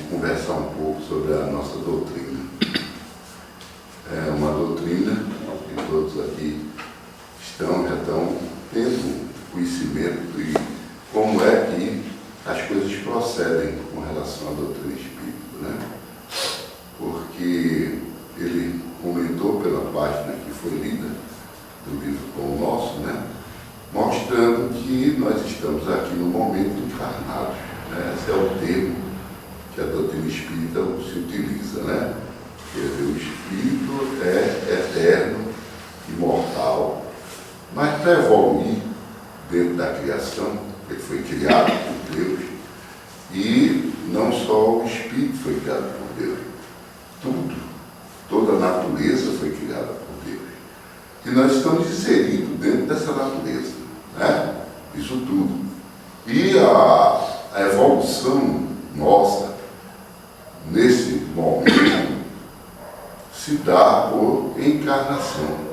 conversar um pouco sobre a nossa doutrina. É uma doutrina que todos aqui já estão tendo conhecimento de como é que as coisas procedem com relação à doutrina espírita, né? Porque ele comentou pela página que foi lida do livro como nosso, né? Mostrando que nós estamos aqui no momento encarnados, né? Esse é o termo que a doutrina espírita se utiliza, né? Quer dizer, o espírito é eterno, imortal, mas para evoluir dentro da criação, ele foi criado por Deus, e não só o espírito foi criado por Deus, toda a natureza foi criada por Deus. E nós estamos inseridos dentro dessa natureza, né? Isso tudo. E a evolução nossa, nesse momento, se dá por encarnação.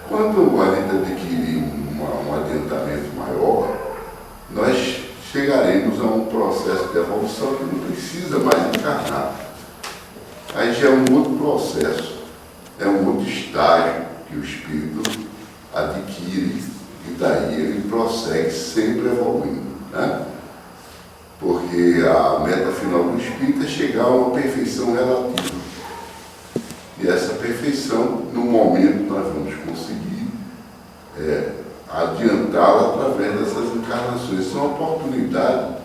Quando a gente adquirir um adiantamento maior, nós chegaremos a um processo de evolução que não precisa mais encarnar. Aí já é um outro processo, é um outro estágio que o espírito adquire, e daí ele prossegue sempre evoluindo, né? Porque a meta final do espírito é chegar a uma perfeição relativa. E essa perfeição, no momento, nós vamos conseguir adiantá-la através dessas encarnações. Isso é uma oportunidade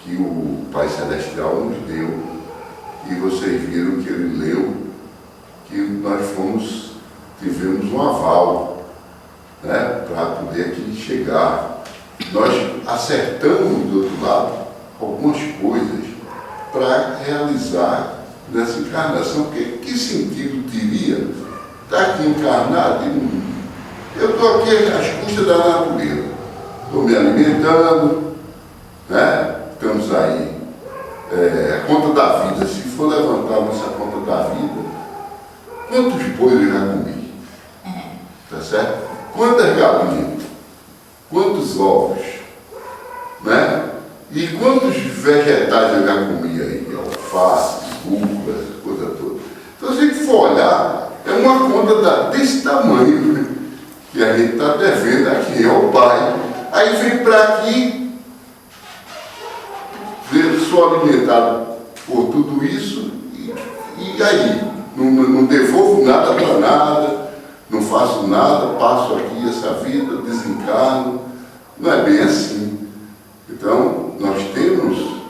que o Pai Celestial nos deu, e vocês viram que ele leu, que nós tivemos um aval, né, para poder aqui chegar. Nós acertamos do outro lado algumas coisas para realizar nessa encarnação, porque que sentido teria estar aqui encarnado e não... Eu estou aqui às custas da natureza, estou me alimentando, né? Estamos aí, a conta da vida, se for levantar a nossa conta da vida, quantos bois eu já comi? Tá certo? Quantas galinhas? Quantos ovos? Né? E quantos vegetais eu já comi aí? Alface, rúcula, essa coisa toda. Então, se a gente for olhar, é uma conta desse tamanho, né, que a gente está devendo a quem é o Pai. Aí vem para aqui, sou alimentado por tudo isso, e aí? Não devolvo nada para nada, não faço nada, passo aqui essa vida, desencarno. Não é bem assim. Então, nós temos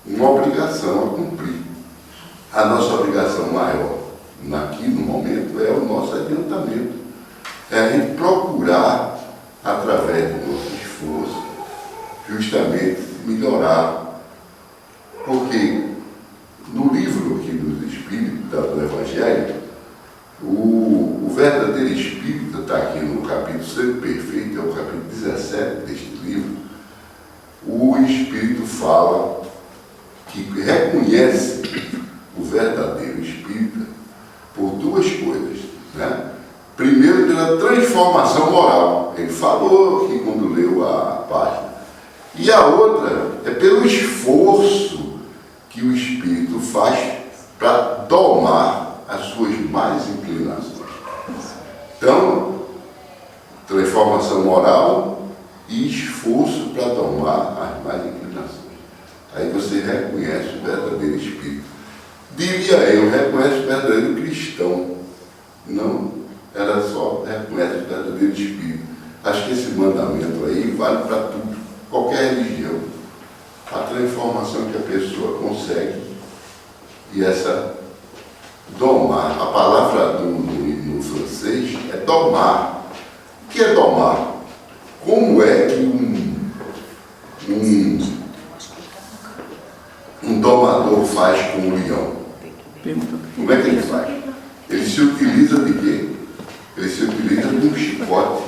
uma obrigação a cumprir. A nossa obrigação maior, aqui no momento, é o nosso adiantamento. É a gente procurar, através do nosso esforço, justamente melhorar. Porque no livro aqui dos Espíritos, do Evangelho, o verdadeiro Espírito está aqui no capítulo Ser Perfeito, é o capítulo 17 deste livro. O Espírito fala que reconhece o verdadeiro Espírita por duas coisas, né? Primeiro, pela transformação moral. Ele falou aqui quando leu a página. E a outra é pelo esforço que o Espírito faz para domar as suas más inclinações. Então, transformação moral e esforço para domar as más inclinações. Aí você reconhece o verdadeiro Espírito. Diria eu, reconhece o verdadeiro cristão. Não era só reconhece o verdadeiro Espírito. Acho que esse mandamento aí vale para tudo, qualquer religião. A transformação que a pessoa consegue, e essa domar, a palavra no francês é domar. O que é domar? Como é que um domador faz com um leão? Como é que ele faz? Ele se utiliza de quê? Ele se utiliza de um chicote.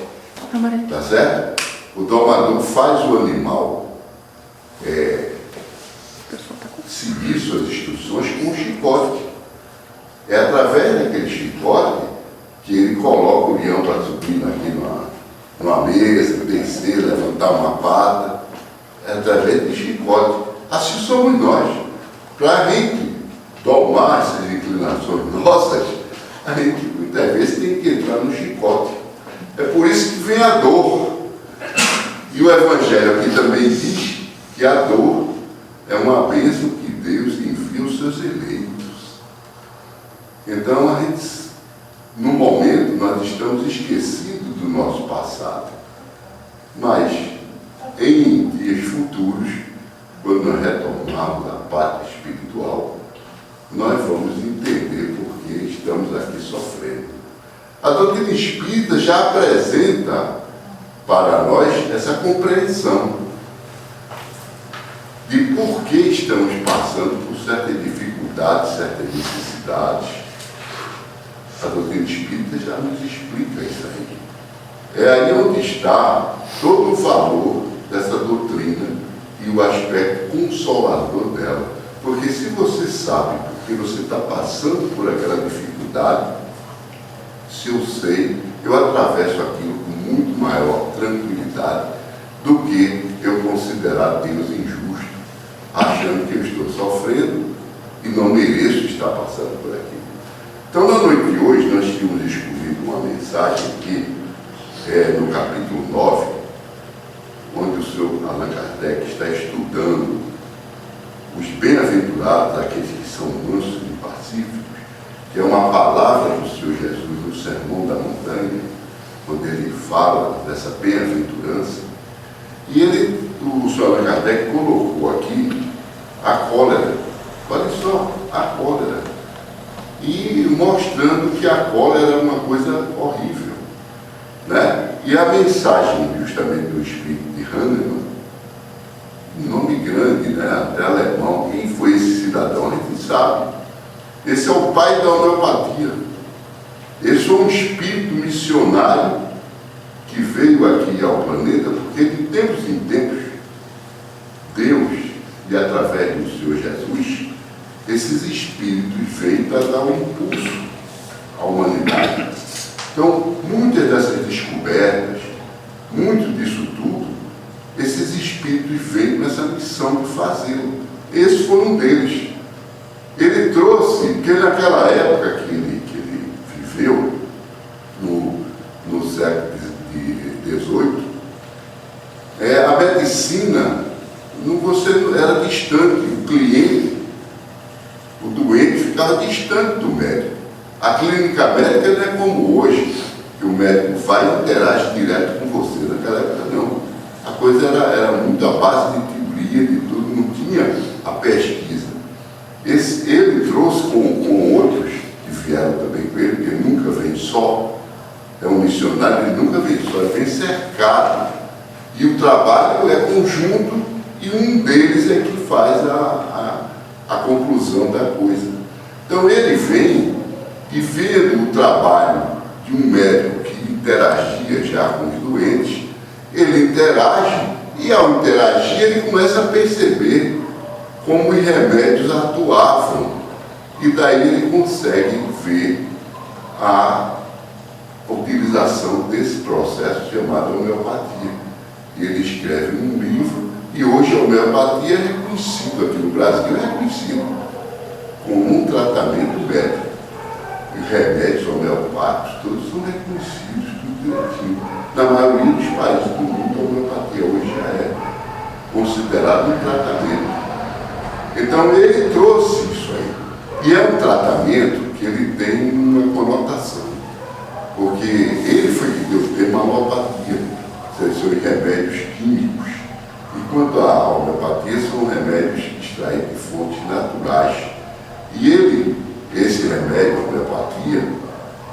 Tá certo? O domador faz o animal seguir suas instruções com um chicote. É através daquele chicote que ele coloca o leão para subir aqui numa mesa, descer, levantar uma pata. É através do chicote. Assim somos nós. Para a gente domar essas inclinações nossas, a gente muitas vezes tem que entrar no chicote. É por isso que vem a dor. E o Evangelho aqui também diz que a dor é uma bênção que Deus envia aos seus eleitos. Então, no momento, nós estamos esquecidos do nosso passado. Mas, em dias futuros, quando nós retomarmos a pátria espiritual, nós vamos entender por que estamos aqui sofrendo. A doutrina espírita já apresenta para nós essa compreensão de por que estamos passando por certas dificuldades, certas necessidades. A doutrina espírita já nos explica isso aí. É aí onde está todo o valor dessa doutrina e o aspecto consolador dela. Porque se você sabe porque você está passando por aquela dificuldade, se eu sei, eu atravesso aquilo com muito maior tranquilidade do que eu considerar Deus injusto, achando que eu estou sofrendo e não mereço estar passando por aquilo. Então, na noite de hoje, nós tínhamos escolhido uma mensagem aqui, no capítulo 9, onde o senhor Allan Kardec está estudando os bem-aventurados, aqueles que são mansos e pacíficos, que é uma palavra do Senhor Jesus no Sermão da Montanha, onde ele fala dessa bem-aventurança. E o senhor Allan Kardec colocou aqui a cólera. Olha só, a cólera. E mostrando que a cólera é uma coisa horrível, né? E a mensagem justamente do Espírito de Hahnemann, um nome grande, né? Até alemão. Quem foi esse cidadão? A gente sabe. Esse é o pai da homeopatia. Esse é um espírito missionário que veio aqui ao planeta, porque de tempos em tempos, Deus, e através do Senhor Jesus, esses espíritos veio para dar um impulso à humanidade. Então, muitas dessas descobertas, muito disso tudo, esses espíritos veio nessa missão de fazê-lo. Esse foi um deles. Ele trouxe, porque naquela época que ele viveu, no século XVIII, a medicina era distante, o cliente, o doente ficava distante do médico. A clínica médica não é como hoje, que o médico vai e interage direto com você. Naquela época não. A coisa era muito à base de teoria, de tudo, não tinha a pesquisa. Ele trouxe com outros que vieram também com ele, porque ele nunca vem só. É um missionário, ele nunca vem só, ele vem cercado. E o trabalho é conjunto e um deles é que faz a conclusão da coisa. Então ele vem e vendo o trabalho de um médico que interagia já com os doentes, ele interage e ao interagir ele começa a perceber como os remédios atuavam. E daí ele consegue ver a utilização desse processo chamado homeopatia. E ele escreve um livro, e hoje a homeopatia é reconhecida aqui no Brasil, é reconhecida como um tratamento médico. E os remédios homeopáticos todos são reconhecidos, tudo direitinho. Na maioria dos países do mundo, a homeopatia hoje já é considerada um tratamento. Então ele trouxe isso aí. E é um tratamento que ele tem uma conotação. Porque ele foi que deu o termo homeopatia. São remédios químicos. Enquanto a homeopatia são remédios extraídos de fontes naturais. E esse remédio, a homeopatia,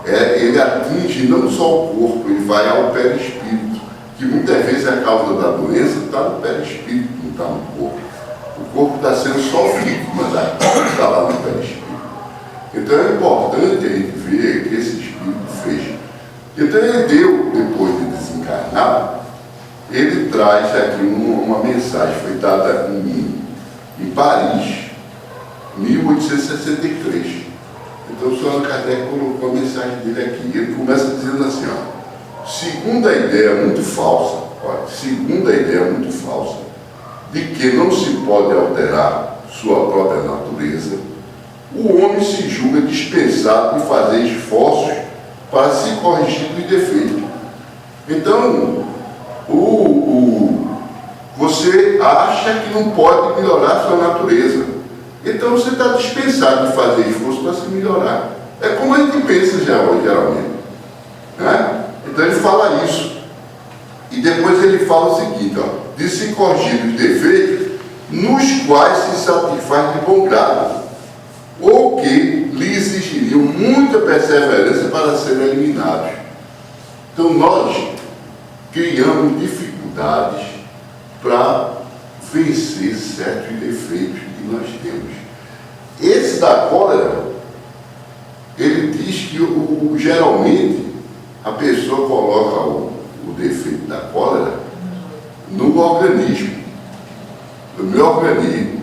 ele atinge não só o corpo, ele vai ao perispírito. Que muitas vezes a causa da doença está no perispírito, não está no corpo. O corpo está sendo só vítima daquilo que está lá no perispírito. Então é importante a gente ver que esse espírito fez. Então ele deu, depois de desencarnar, ele traz aqui uma mensagem, foi dada em Paris, 1863. Então o senhor Allan Kardec colocou a mensagem dele aqui. Ele começa dizendo assim, segunda ideia muito falsa, segunda ideia muito falsa, de que não se pode alterar sua própria natureza, natureza, o homem se julga dispensado de fazer esforços para se corrigir dos defeitos. Então, você acha que não pode melhorar a sua natureza. Então você está dispensado de fazer esforço para se melhorar. É como a gente pensa geralmente. Né? Então ele fala isso. E depois ele fala o seguinte, ó, de se corrigir os defeitos nos quais se satisfaz de bom grado, ou que lhe exigiriam muita perseverança para serem eliminados. Então nós criamos dificuldades para vencer certos defeitos que nós temos. Esse da cólera, ele diz que geralmente a pessoa coloca o defeito da cólera no organismo, no meu organismo.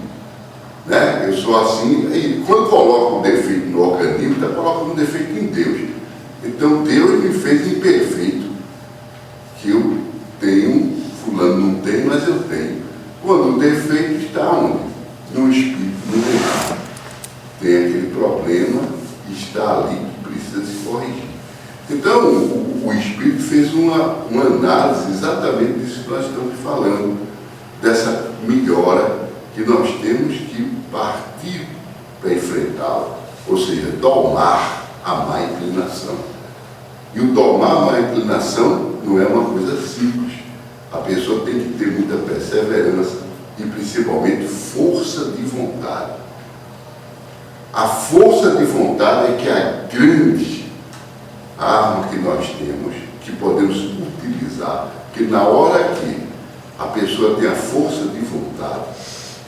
Né? Eu sou assim, e quando coloca o defeito no organismo, está colocando um defeito em Deus. Então Deus me fez imperfeito, que eu tenho, fulano não tem, mas eu tenho. Quando o defeito está onde? No espírito, no errado. Tem aquele problema que está ali, que precisa se corrigir. Então, o Espírito fez uma análise exatamente disso que nós estamos falando, dessa melhora que nós temos que partir para enfrentá-la, ou seja, domar a má inclinação. E o domar a má inclinação não é uma coisa simples. A pessoa tem que ter muita perseverança e principalmente força de vontade. A força de vontade é que é a grande arma que nós temos, que podemos utilizar, que na hora que a pessoa tem a força de vontade,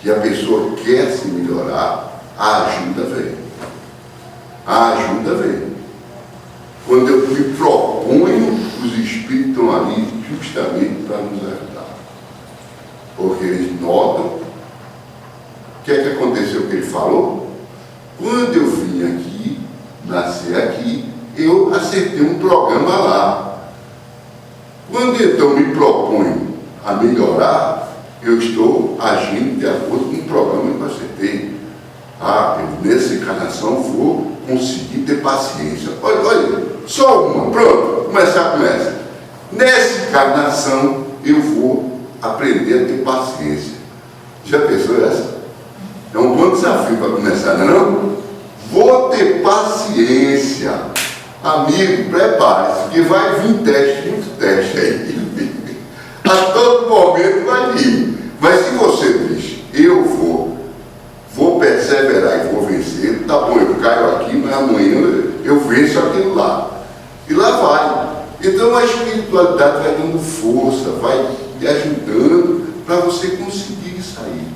que a pessoa quer se melhorar, a ajuda vem. A ajuda vem. Quando eu me proponho, os Espíritos estão ali justamente para nos ajudar. Porque eles notam. O que é que aconteceu que ele falou? Quando eu vim aqui, nasci aqui, eu acertei um programa lá. Quando então me proponho a melhorar, eu estou agindo de acordo com o programa que eu acertei. Eu, nessa encarnação vou conseguir ter paciência. Olha, só uma, pronto, começa. Nessa encarnação eu vou aprender a ter paciência. Já pensou essa? É um bom desafio para começar, não? Vou ter paciência. Amigo, prepare-se, que vai vir teste, muito teste aí. A todo momento vai vir. Mas se você diz, eu vou perseverar e vou vencer, tá bom, eu caio aqui, mas amanhã eu venço aquilo lá. E lá vai. Então a espiritualidade vai dando força, vai lhe ajudando para você conseguir sair.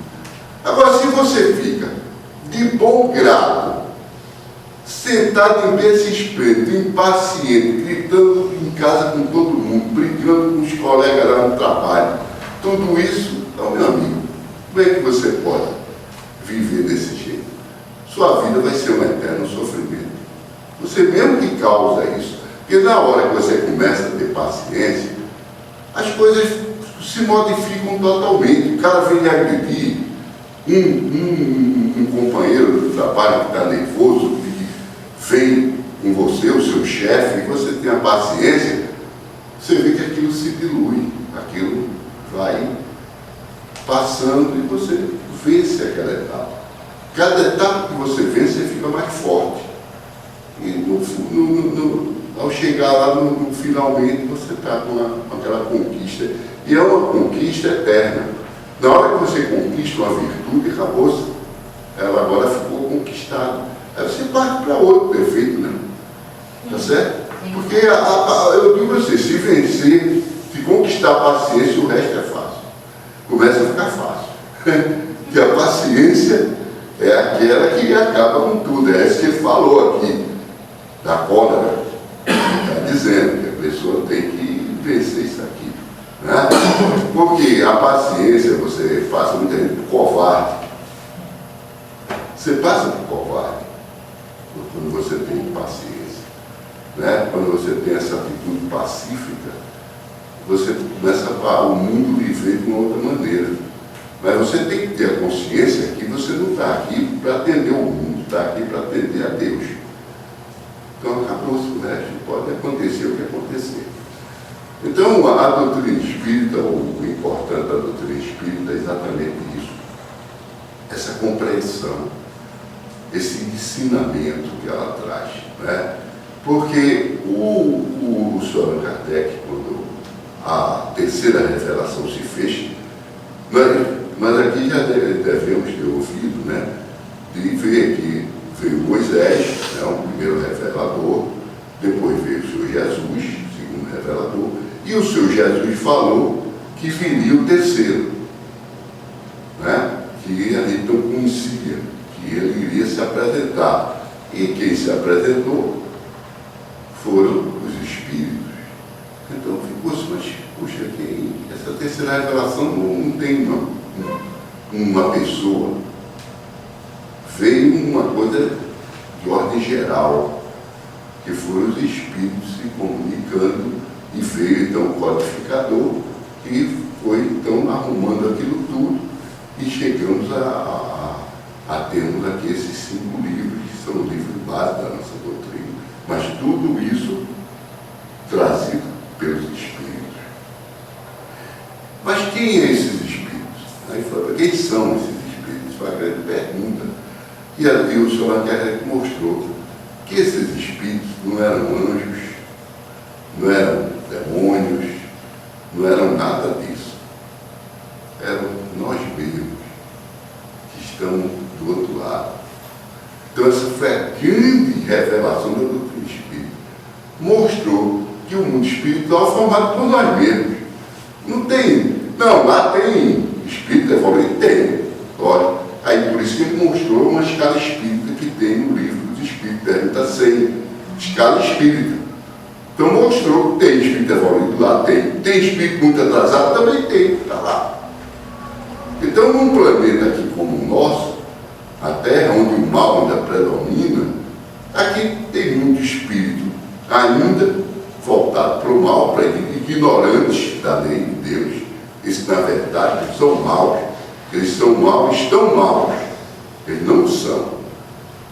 Agora, se você fica de bom grado, sentado em berço esplêndido, impaciente, gritando em casa com todo mundo, brigando com os colegas lá no trabalho, tudo isso, então, meu amigo, como é que você pode viver desse jeito? Sua vida vai ser um eterno sofrimento. Você mesmo que causa isso, porque na hora que você começa a ter paciência, as coisas se modificam totalmente. O cara vem lhe agredir, um companheiro do trabalho que está nervoso, que vem com você, o seu chefe, e você tem a paciência, você vê que aquilo se dilui, aquilo vai passando e você vence aquela etapa. Cada etapa que você vence, você fica mais forte. E ao chegar lá, finalmente, você está com aquela conquista. E é uma conquista eterna. Na hora que você conquista uma virtude, acabou-se. Ela agora ficou conquistada. Aí você parte para outro defeito, né? Tá certo? Porque eu digo a você, se vencer, se conquistar a paciência, o resto é fácil. Começa a ficar fácil. Porque a paciência é aquela que acaba com tudo. É isso que ele falou aqui, da cólera. Está dizendo que a pessoa tem que vencer isso aqui. Né? Porque a paciência, você passa muita gente por covarde. Você passa por covarde quando você tem paciência. Né? Quando você tem essa atitude pacífica, você começa o mundo lhe ver de uma outra maneira. Mas você tem que ter a consciência que você não está aqui para atender o mundo, está aqui para atender a Deus. Então acabou-se, né? Pode acontecer o que acontecer. Então a doutrina espírita, o importante da doutrina espírita é exatamente isso. Essa compreensão, esse ensinamento que ela traz, né? Porque o Allan Kardec, quando a terceira revelação se fez, nós aqui já devemos ter ouvido, né, de ver que veio Moisés, né, o primeiro revelador, depois veio o Senhor Jesus, o segundo revelador, e o Senhor Jesus falou que viria o terceiro, né, que a gente não conhecia, que ele iria se apresentar. E quem se apresentou foram os espíritos. Então ficou-se, mas, puxa, essa terceira revelação não tem uma pessoa. Veio uma coisa de ordem geral, que foram os espíritos se comunicando, e veio então o codificador, que foi então arrumando aquilo tudo, e chegamos a termos aqui esses 5 livros, que são os livros base da nossa doutrina. Mas tudo isso trazido pelos espíritos. Mas quem é esses espíritos? Aí fala, quem são esses espíritos? Foi a grande pergunta. E ali o Senhor Allan Kardec mostrou que esses espíritos não eram anjos, não eram demônios, não eram nada disso. Eram nós mesmos, que estamos do outro lado. Então essa foi a grande revelação da doutrina espírita. Mostrou que o mundo espiritual é formado por nós mesmos. Não, lá tem espírito evoluído, tem. Olha, aí por isso que ele mostrou uma escala espírita que tem no livro dos espíritos, pergunta 100, escala espírita. Então mostrou que tem espírito evoluído lá, tem espírito muito atrasado, também tem, está lá. Então num planeta aqui como o nosso, a Terra, onde o mal ainda predomina, aqui tem muito espírito ainda voltado para o mal, para ignorantes da lei de Deus. Esses, na verdade, são maus. Eles são maus, estão maus. Eles não são.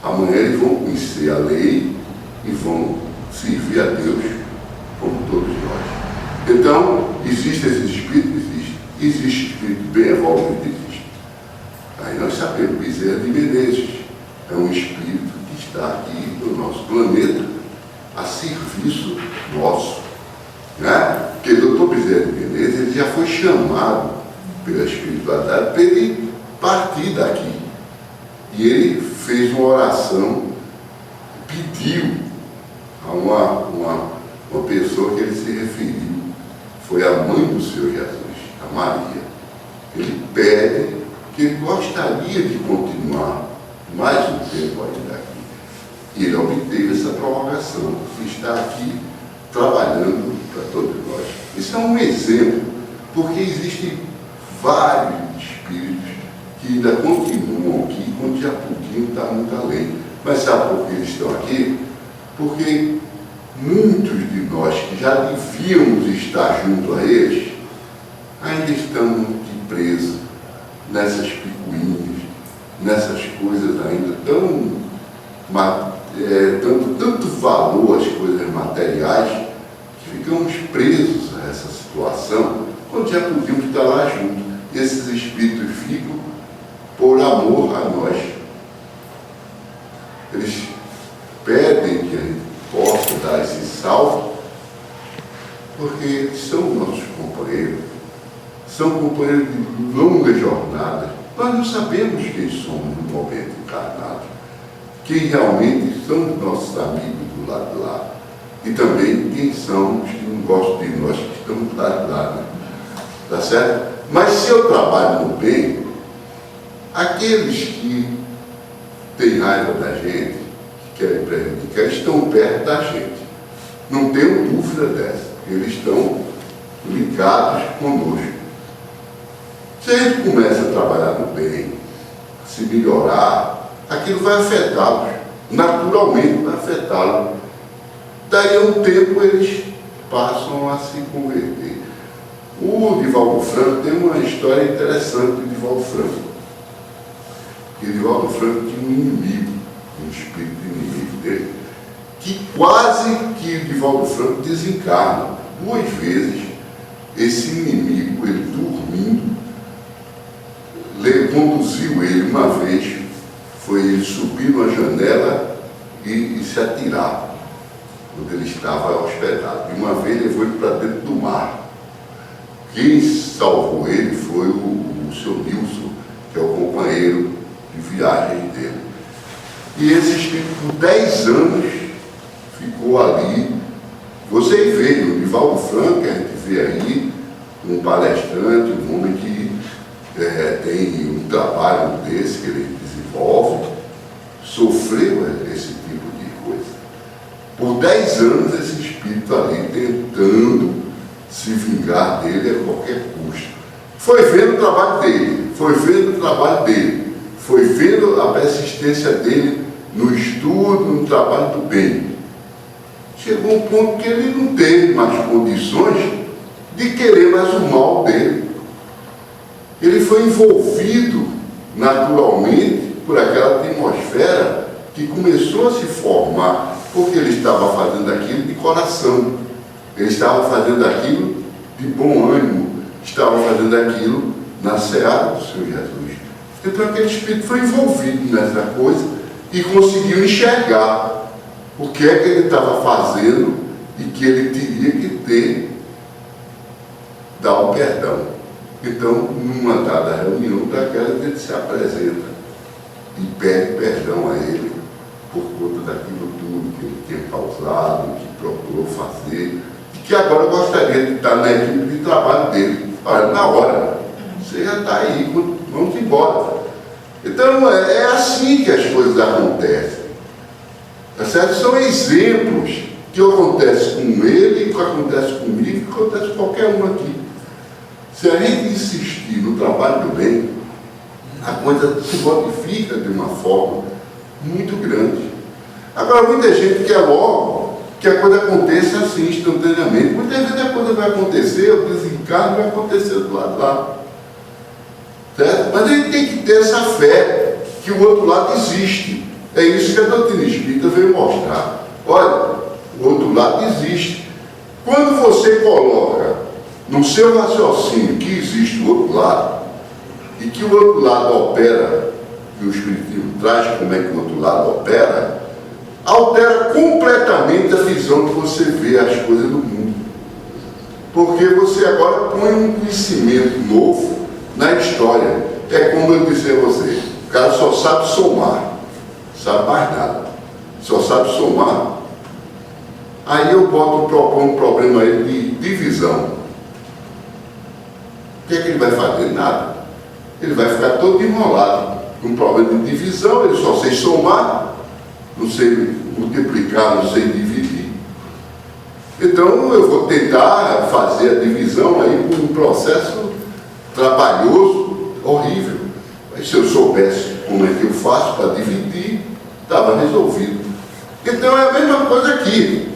Amanhã eles vão conhecer a lei e vão servir a Deus, como todos nós. Então, existem esses espíritos? Existe espírito bem evoluído? Existe. Aí nós sabemos, Bezerra de Menezes é um espírito que está aqui no nosso planeta a serviço nosso, né? Porque o doutor Bezerra de Menezes, ele já foi chamado pela espiritualidade para ele partir daqui. E ele fez uma oração, pediu a uma pessoa que ele se referiu, foi a mãe do Senhor Jesus, a Maria. Ele pede que ele gostaria de continuar mais um tempo ainda aqui. E ele obteve essa prorrogação, de estar aqui trabalhando para todos nós. Isso é um exemplo, porque existem vários espíritos que ainda continuam aqui, quando já podiam estar muito além. Mas sabe por que eles estão aqui? Porque muitos de nós que já devíamos estar junto a eles, ainda estamos aqui presos nessas picuinhas, nessas coisas ainda dando tanto valor às coisas materiais, que ficamos presos a essa situação, quando já podíamos estar lá juntos. E esses espíritos ficam por amor a nós. Eles pedem que a gente possa dar esse salto, porque eles são nossos companheiros, são companheiros de longa jornada. Nós não sabemos quem somos no momento encarnado, quem realmente são os nossos amigos do lado de lá, e também quem são os que não gostam de nós, que estão do lado de lá, né? Tá certo? Mas se eu trabalho no bem, aqueles que têm raiva da gente, que querem prejudicar, estão perto da gente. Não tenho dúvida dessa. Eles estão ligados conosco. Se a gente começa a trabalhar no bem, se melhorar, aquilo vai afetá-los. Naturalmente vai afetá-los. Daí a um tempo eles passam a se converter. O Divaldo Franco tem uma história interessante do Divaldo Franco. O Divaldo Franco tinha um inimigo, um espírito inimigo dele, que quase que o Divaldo Franco desencarna. 2 vezes, esse inimigo, ele dormindo, conduziu ele uma vez, foi ele subir numa janela e se atirar, quando ele estava hospedado. E uma vez levou ele para dentro do mar. Quem salvou ele foi o seu Nilson, que é o companheiro de viagem dele. E esse espírito, por 10 anos, ficou ali. Você vê, o Divaldo Franco, a gente vê aí, um palestrante, um homem que tem um trabalho desse que ele desenvolve, sofreu esse tipo de coisa. Por 10 anos, esse espírito ali tentando se vingar dele a qualquer custo. Foi vendo o trabalho dele, foi vendo a persistência dele no estudo, no trabalho do bem. Chegou um ponto que ele não teve mais condições de querer mais o mal dele. Ele foi envolvido naturalmente por aquela atmosfera que começou a se formar, porque ele estava fazendo aquilo de coração, ele estava fazendo aquilo de bom ânimo, estava fazendo aquilo na seara do Senhor Jesus. Então aquele espírito foi envolvido nessa coisa e conseguiu enxergar o que é que ele estava fazendo e que ele teria que dar um perdão. Então, numa dada reunião daquela, ele se apresenta e pede perdão a ele por conta daquilo tudo que ele tinha causado, que procurou fazer, e que agora gostaria de estar na equipe de trabalho dele. Olha, na hora, você já está aí, vamos embora. Então, é assim que as coisas acontecem. Tá certo? São exemplos que acontecem com ele, que acontece comigo, que acontece com qualquer um aqui. Se a gente insistir no trabalho do bem, a coisa se modifica de uma forma muito grande. Agora, muita gente quer logo que a coisa aconteça assim, instantaneamente. Muitas vezes a coisa vai acontecer, o desencarne vai acontecer do lado lá. Certo? Mas a gente tem que ter essa fé que o outro lado existe. É isso que a doutrina espírita veio mostrar. Olha, o outro lado existe. Quando você coloca no seu raciocínio que existe o outro lado, e que o outro lado opera, que o Espiritismo traz como é que o outro lado opera, altera completamente a visão que você vê as coisas do mundo. Porque você agora põe um conhecimento novo na história. É como eu disse a você, o cara só sabe somar, sabe mais nada, só sabe somar. Aí eu proponho um problema aí de divisão. O que é que ele vai fazer? Nada. Ele vai ficar todo enrolado. Um problema de divisão, ele só sei somar, não sei multiplicar, não sei dividir. Então eu vou tentar fazer a divisão aí por um processo trabalhoso, horrível. Mas se eu soubesse como é que eu faço para dividir, estava resolvido. Então é a mesma coisa aqui.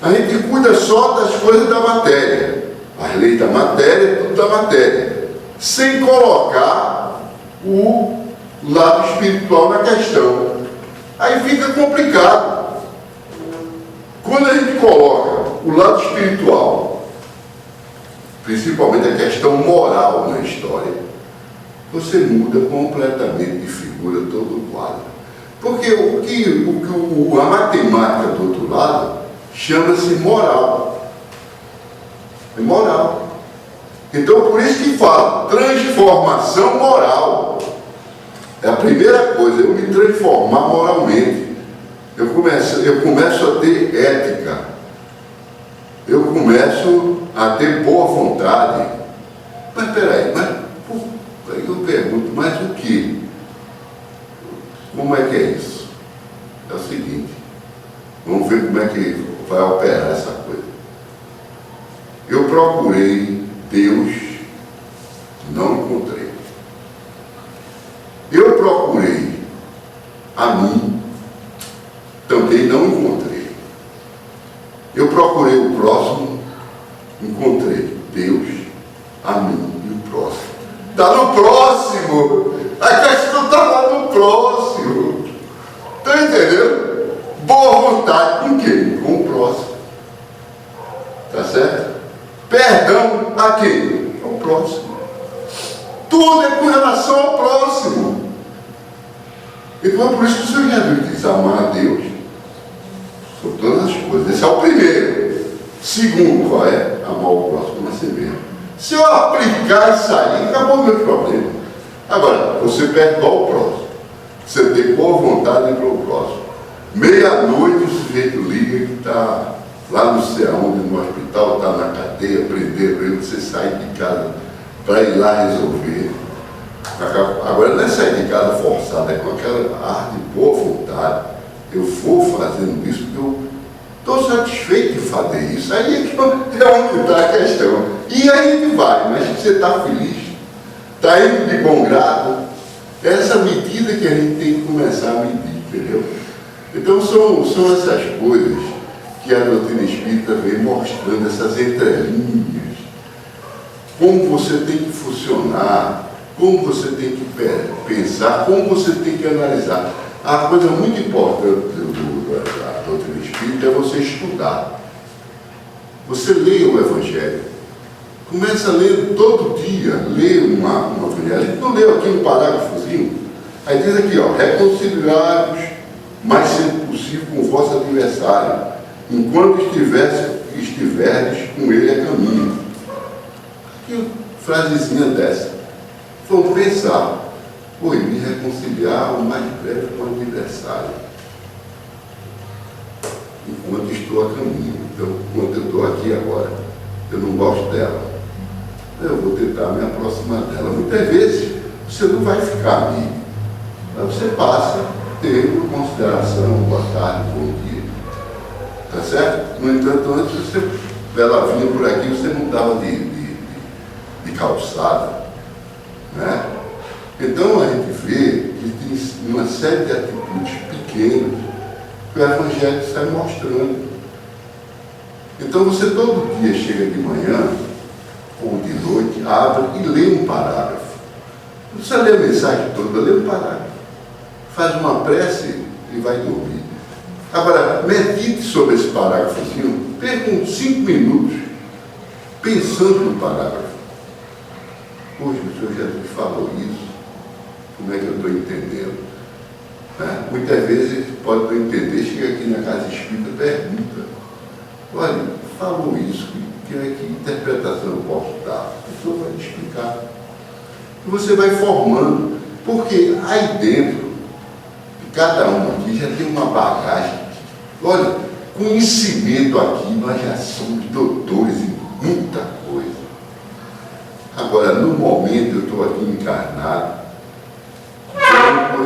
A gente cuida só das coisas da matéria. As leis da matéria, tudo da matéria, sem colocar o lado espiritual na questão. Aí fica complicado. Quando a gente coloca o lado espiritual, principalmente a questão moral na história, você muda completamente de figura todo o quadro. Porque a matemática do outro lado chama-se moral. É moral. Então, por isso que falo, transformação moral. É a primeira coisa, eu me transformar moralmente. Eu começo a ter ética. Eu começo a ter boa vontade. Mas peraí, aí eu pergunto, mas o que? Como é que é isso? É o seguinte, vamos ver como é que vai operar essa coisa. Eu procurei Deus, não encontrei. Eu procurei a mim, também não encontrei. Eu procurei o próximo, encontrei Deus, Entendeu? Boa vontade com quem? Com o próximo. Tá certo? Perdão a quem? Ao próximo. Tudo é com relação ao próximo. Então é por isso que o Senhor Jesus diz: amar a Deus sobre todas as coisas. Esse é o primeiro. Segundo, qual é? Amar o próximo a si mesmo. Se eu aplicar isso aí, acabou o meu problema. Agora, você perdoa o próximo. Você tem boa vontade para o próximo. Meia-noite o sujeito liga que está lá não sei aonde, no hospital, está na cadeia, prenderam ele, você sai de casa para ir lá resolver. Agora não é sair de casa forçado, é com aquela ar de boa vontade. Eu vou fazendo isso porque eu estou satisfeito de fazer isso. Aí é onde está a questão. E aí que vai, mas você está feliz, está indo de bom grado. É essa medida que a gente tem que começar a medir, entendeu? Então são essas coisas que a doutrina espírita vem mostrando, essas entrelinhas, como você tem que funcionar, como você tem que pensar, como você tem que analisar. A coisa muito importante da doutrina espírita é você estudar. Você lê o Evangelho. Começa a ler todo dia, lê um Evangelho. A gente não leu aqui um parágrafozinho. Aí diz aqui, ó, reconciliar-vos mais cedo possível com o vosso adversário, enquanto estiverdes com ele a caminho. Que frasezinha dessa? Vamos pensar, me reconciliar o mais breve com o adversário, enquanto estou a caminho. Então, enquanto eu estou aqui agora, eu não gosto dela, eu vou tentar me aproximar dela. Muitas vezes você não vai ficar amigo, mas você passa tendo consideração, boa tarde, bom dia. Tá certo? No entanto, antes ela vinha por aqui, você não dava de calçada, né? Então a gente vê que tem uma série de atitudes pequenas que o Evangelho sai mostrando. Então você todo dia chega de manhã ou de noite, abre e lê um parágrafo. Não precisa ler a mensagem toda, lê um parágrafo. Faz uma prece e vai dormir. Agora, medite sobre esse parágrafozinho, perca uns 5 minutos pensando no parágrafo. Poxa, o Senhor Jesus falou isso, como é que eu estou entendendo? Né? Muitas vezes pode não entender, chega aqui na casa espírita e pergunta: olha, falou isso, que interpretação eu posso dar? O Senhor vai te explicar. E você vai formando, porque aí dentro, cada um aqui já tem uma bagagem. Olha, conhecimento aqui, nós já somos doutores em muita coisa. Agora, no momento eu estou aqui encarnado,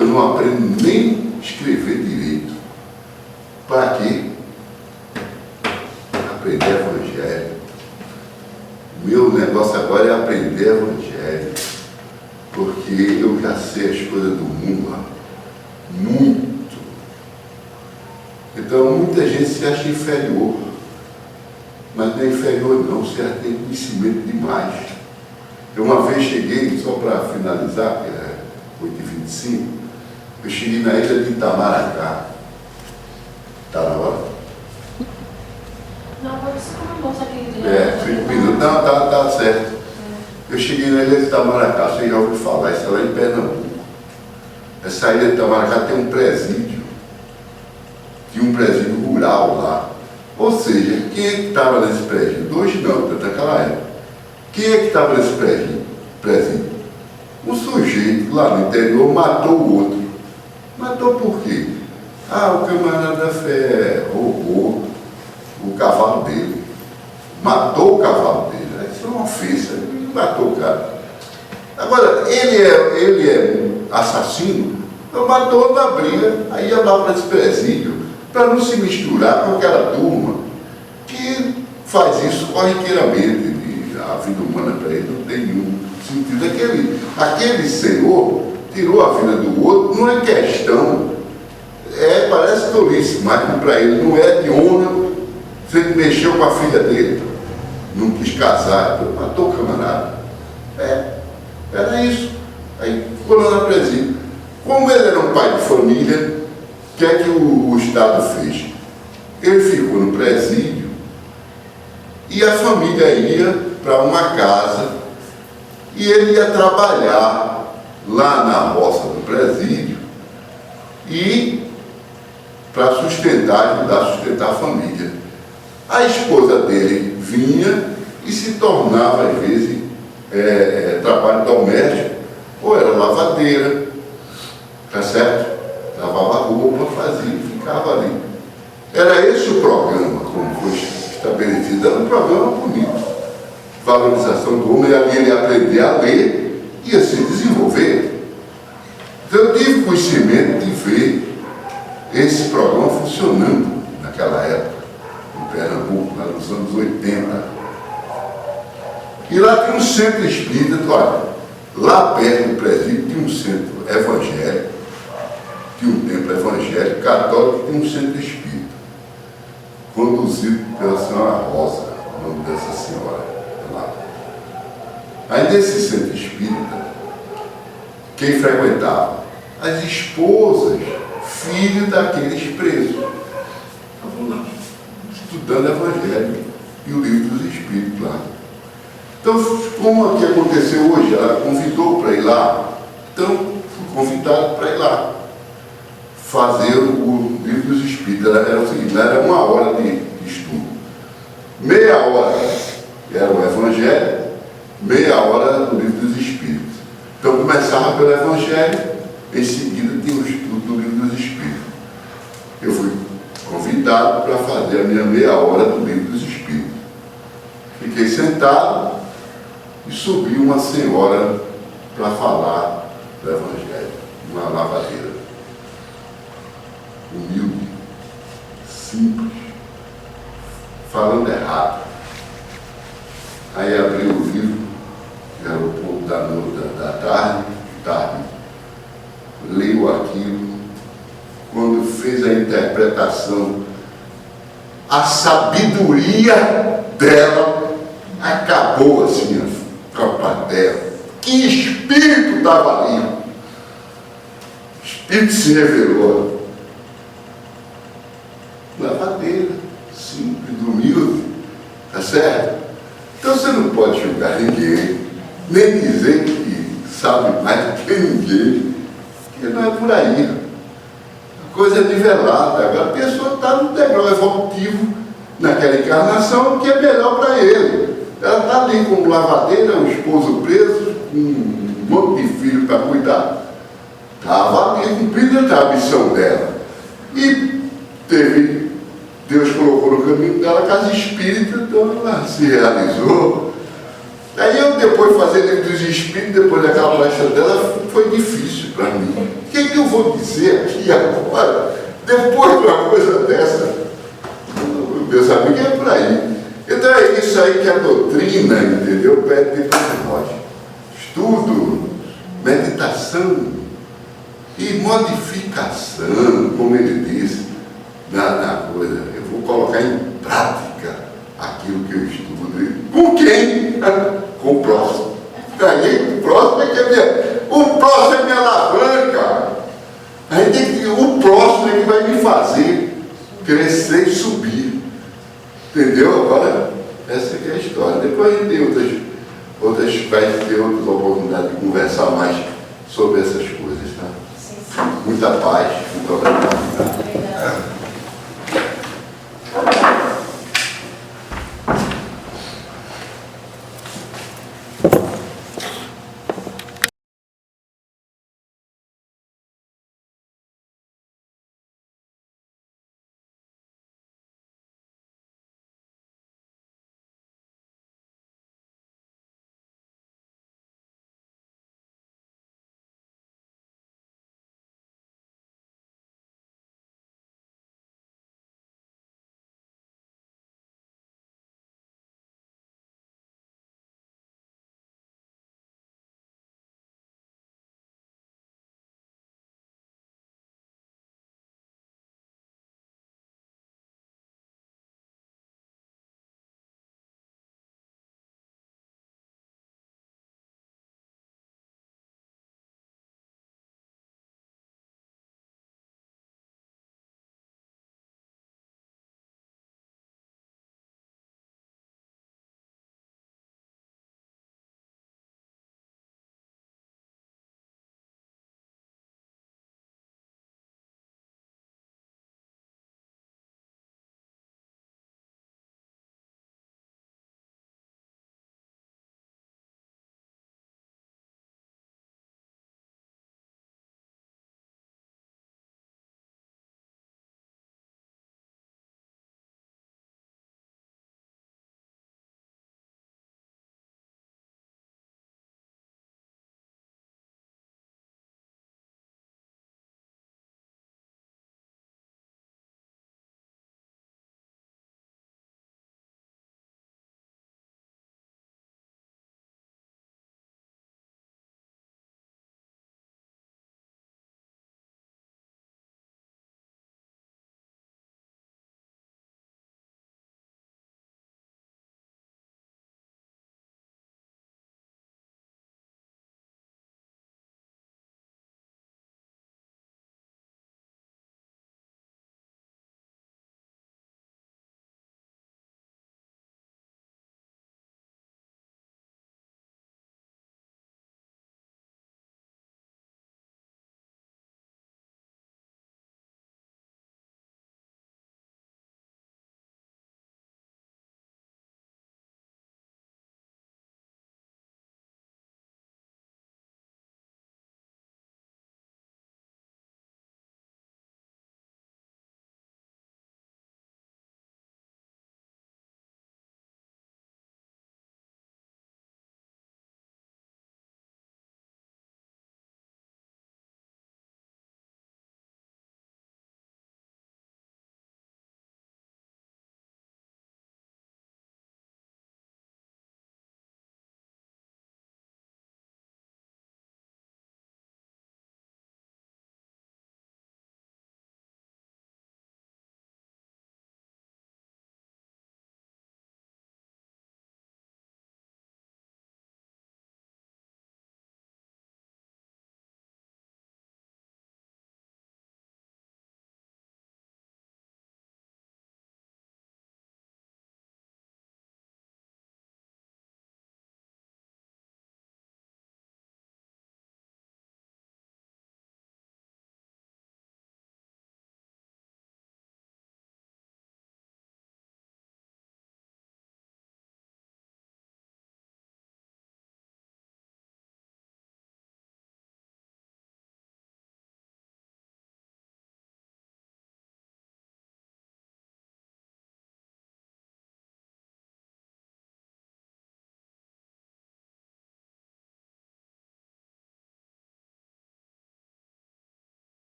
eu não aprendo nem escrever direito. Para quê? Aprender Evangelho. O meu negócio agora é aprender Evangelho, porque eu já sei as coisas do mundo lá. Muito. Então muita gente se acha inferior, mas não é inferior não, você já tem conhecimento demais. Eu uma vez cheguei, só para finalizar, que é 8h25, eu cheguei na ilha de Itamaracá. Está na hora? Não, pode ser como moça aqui. 5 minutos, não, tá certo. Eu cheguei na ilha de Itamaracá, você já ouviu falar, isso é lá em Pernambuco. Essa ilha de Itamaracá tem um presídio. Tinha um presídio rural lá. Ou seja, quem é que estava nesse presídio? Hoje não, naquela época. Quem é que estava nesse presídio? Um sujeito lá no interior matou o outro. Matou por quê? O camarada roubou o cavalo dele. Matou o cavalo dele. Isso é uma ofensa. Ele matou o cara. Agora, ele é assassino, então matou na briga, aí ia lá para esse presídio, para não se misturar com aquela turma que faz isso corriqueiramente. A vida humana para ele não tem nenhum sentido. Aquele senhor tirou a vida do outro, não é questão, parece tolice, mas para ele não é de honra. Você mexeu com a filha dele, não quis casar, então matou o camarada. Era isso. Aí ficou lá na presídio. Como ele era um pai de família, que é que o Estado fez? Ele ficou no presídio e a família ia para uma casa e ele ia trabalhar lá na roça do presídio e para ajudar a sustentar a família. A esposa dele vinha e se tornava, às vezes, trabalho doméstico, ou era lavadeira, tá certo? Lavava roupa, fazia, ficava ali. Era esse o programa, como foi estabelecido. Era um programa bonito. Valorização do homem, ali ele ia aprender a ler e a se desenvolver. Então eu tive conhecimento de ver esse programa funcionando naquela época, em Pernambuco, lá nos anos 80. E lá tinha um centro espírita, olha, lá perto do presídio tinha um centro evangélico, tinha um templo evangélico, católico, tinha um centro espírita, conduzido pela senhora Rosa, o nome dessa senhora lá. Aí nesse centro espírita, quem frequentava? As esposas, filhos daqueles presos. Estavam lá, estudando evangelho e o livro dos espíritos lá. Então, como aqui aconteceu hoje, ela convidou para ir lá, então fui convidado para ir lá fazer o livro dos espíritos. Era o seguinte, era 1 hora de estudo. Meia hora era o evangelho, meia hora do livro dos espíritos. Então começava pelo evangelho, em seguida tinha o estudo do livro dos espíritos. Eu fui convidado para fazer a minha meia hora do livro dos espíritos. Fiquei sentado e subiu uma senhora para falar do evangelho, uma lavadeira. Humilde, simples, falando errado. Aí abriu o livro, que era o pouco da tarde, leu aquilo. Quando fez a interpretação, a sabedoria dela acabou assim, com a plateia. Que espírito estava ali? O espírito se revelou. Lavadeira, simples, humilde, tá certo? Então você não pode julgar ninguém, nem dizer que sabe mais do que ninguém, porque não é por aí. A coisa é nivelada. Agora a pessoa está no degrau evolutivo naquela encarnação que é melhor para ele. Ela está ali como lavadeira, um esposo preso, um monte de filho para cuidar. Estava ali cumprindo a missão dela. E Deus colocou no caminho dela a casa espírita, então ela se realizou. Aí eu depois fazer livro dos espíritos, depois daquela palestra dela, foi difícil para mim. O que eu vou dizer aqui agora, depois de uma coisa dessa? Meus amigos, é por aí. Então é isso aí que a doutrina, entendeu, pede para nós. Estudo, meditação e modificação, como ele disse, na coisa. Eu vou colocar em prática aquilo que eu estudo. Com quem? Com o próximo. Aí o próximo é minha alavanca. Aí o próximo é que vai me fazer crescer e subir. Entendeu? Agora, essa aqui é a história. Depois a gente tem vai ter outras oportunidades de conversar mais sobre essas coisas, tá? Muita paz, muito obrigado.